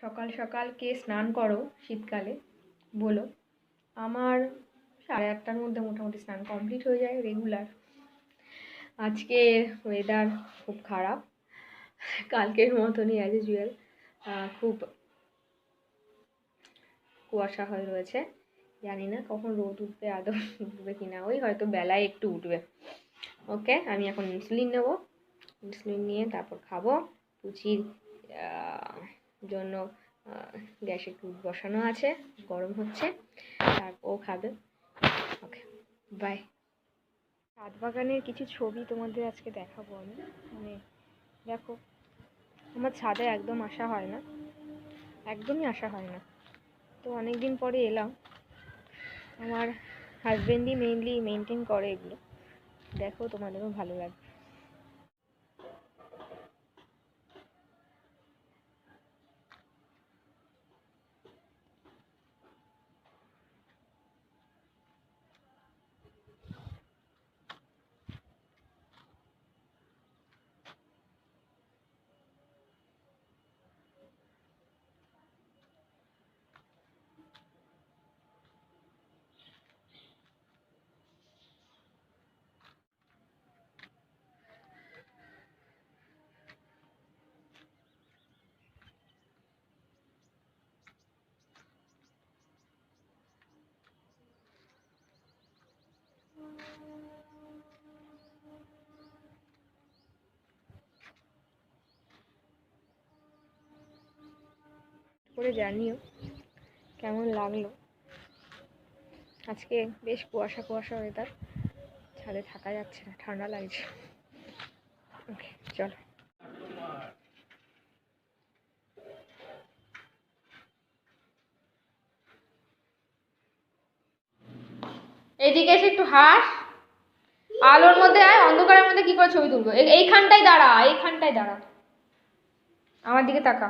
সকাল সকাল কে স্নান করো শীতকালে বলো? আমার 8:30টার মধ্যে মোটামুটি স্নান কমপ্লিট হয়ে যায় রেগুলার। আজকে ওয়েদার খুব খারাপ, কালকের মতনই অ্যাজ ইউজুয়াল। খুব কুয়াশা হয়ে রয়েছে, জানি না কখন রোদ উঠবে, আদৌ উঠবে কিনা, ওই হয়তো বেলায় একটু উঠবে। ওকে, আমি এখন ইনসুলিন নেবো, ইনসুলিন নিয়ে তারপর খাবো। পুচির জন্য গ্যাসে দুধ বসানো আছে, গরম হচ্ছে, তারপর ও খাবে। ওকে, বাই। ছাদ বাগানের কিছু ছবি তোমাদের আজকে দেখাবো আমি। দেখো, আমার ছাদে একদম আসা হয় না, একদমই আসা হয় না। তো অনেক দিন পরে এলাম। আমার হাজবেন্ডই মেইনলি মেনটেন করে এগুলো। দেখো, তোমাদেরও ভালো লাগবে। করে জানিও কেমন লাগলো। আজকে বেশ কুয়াশা কুয়াশা ওয়েদার, ছাদে থাকা যাচ্ছে না, ঠান্ডা লাগছে। ওকে, চলো। এদিকে এসে একটু হাস, আলোর মধ্যে আয়, অন্ধকারের মধ্যে কি করে ছবি তুলবো? এইখানটায় দাঁড়া, এইখানটায় দাঁড়া, আমার দিকে তাকা।